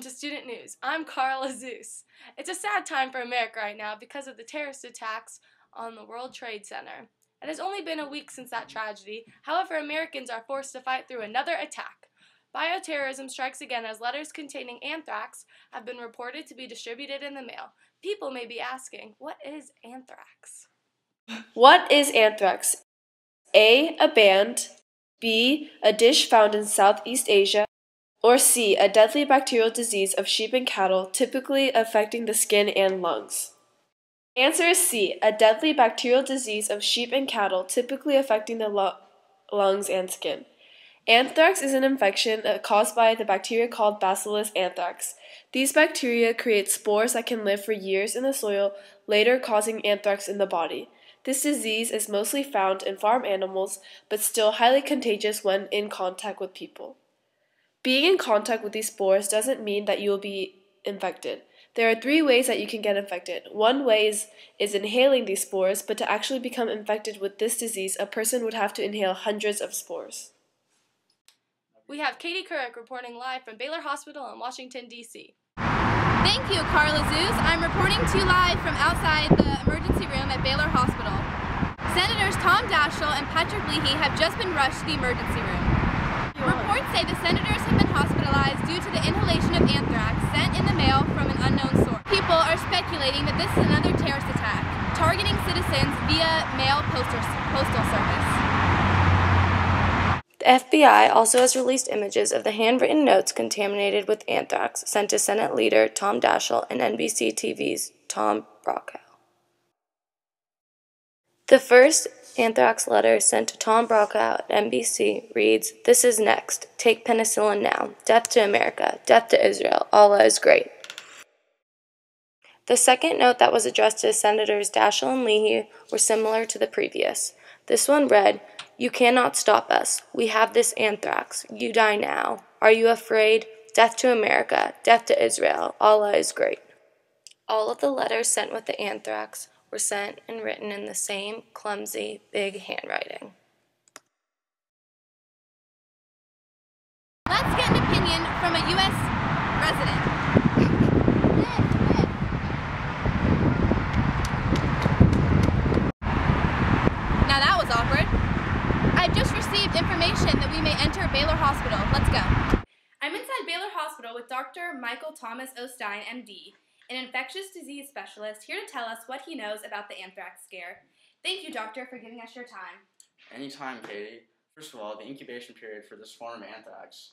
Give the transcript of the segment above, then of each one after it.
to Student News. I'm Carla Zeus. It's a sad time for America right now because of the terrorist attacks on the World Trade Center. It has only been a week since that tragedy. However, Americans are forced to fight through another attack. Bioterrorism strikes again as letters containing anthrax have been reported to be distributed in the mail. People may be asking, what is anthrax? What is anthrax? A band, B, a dish found in Southeast Asia, or C, a deadly bacterial disease of sheep and cattle, typically affecting the skin and lungs? Answer is C, a deadly bacterial disease of sheep and cattle, typically affecting the lungs and skin. Anthrax is an infection caused by the bacteria called Bacillus anthrax. These bacteria create spores that can live for years in the soil, later causing anthrax in the body. This disease is mostly found in farm animals, but still highly contagious when in contact with people. Being in contact with these spores doesn't mean that you will be infected. There are 3 ways that you can get infected. One way is inhaling these spores, but to actually become infected with this disease, a person would have to inhale hundreds of spores. We have Katie Couric reporting live from Baylor Hospital in Washington, D.C. Thank you, Carla Zeus. I'm reporting to you live from outside the emergency room at Baylor Hospital. Senators Tom Daschle and Patrick Leahy have just been rushed to the emergency room. Reports say the senators have been hospitalized due to the inhalation of anthrax sent in the mail from an unknown source. People are speculating that this is another terrorist attack, targeting citizens via mail postal service. The FBI also has released images of the handwritten notes contaminated with anthrax sent to Senate Leader Tom Daschle and NBC TV's Tom Brokaw. The first anthrax letter sent to Tom Brokaw at NBC reads, "This is next. Take penicillin now. Death to America. Death to Israel. Allah is great." The second note that was addressed to Senators Daschle and Leahy were similar to the previous. This one read, "You cannot stop us. We have this anthrax. You die now. Are you afraid? Death to America. Death to Israel. Allah is great." All of the letters sent with the anthrax were sent and written in the same clumsy, big handwriting. Let's get an opinion from a U.S. resident. Now that was awkward. I've just received information that we may enter Baylor Hospital. Let's go. I'm inside Baylor Hospital with Dr. Michael Thomas O'Stein, MD, an infectious disease specialist, here to tell us what he knows about the anthrax scare. Thank you, doctor, for giving us your time. Anytime, Katie. First of all, the incubation period for this form of anthrax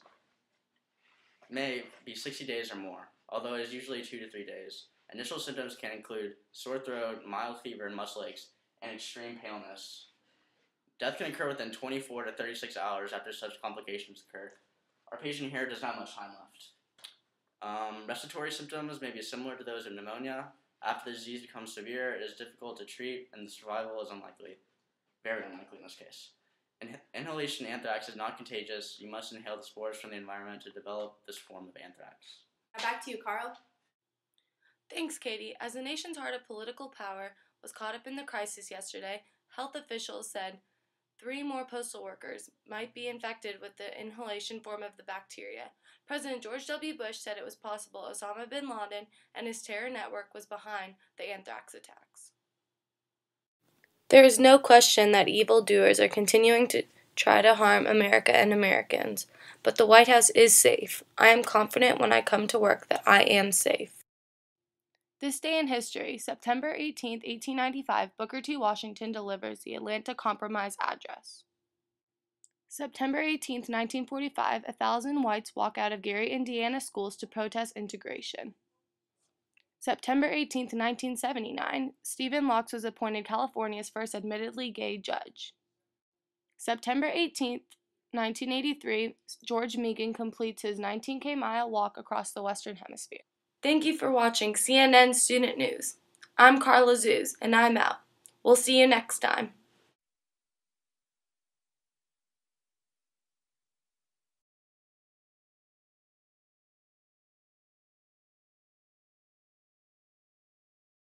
may be 60 days or more, although it is usually 2 to 3 days. Initial symptoms can include sore throat, mild fever and muscle aches, and extreme paleness. Death can occur within 24 to 36 hours after such complications occur. Our patient here does not have much time left. Respiratory symptoms may be similar to those of pneumonia. After the disease becomes severe, it is difficult to treat, and the survival is unlikely. Very unlikely in this case. Inhalation anthrax is not contagious. You must inhale the spores from the environment to develop this form of anthrax. Back to you, Carl. Thanks, Katie. As the nation's heart of political power was caught up in the crisis yesterday, health officials said 3 more postal workers might be infected with the inhalation form of the bacteria. President George W. Bush said it was possible Osama bin Laden and his terror network was behind the anthrax attacks. There is no question that evildoers are continuing to try to harm America and Americans, but the White House is safe. I am confident when I come to work that I am safe. This day in history, September 18, 1895, Booker T. Washington delivers the Atlanta Compromise address. September 18, 1945, 1,000 whites walk out of Gary, Indiana schools to protest integration. September 18, 1979, Stephen Locke was appointed California's first admittedly gay judge. September 18, 1983, George Megan completes his 19K mile walk across the Western Hemisphere. Thank you for watching CNN Student News. I'm Carla Zeus, and I'm out. We'll see you next time.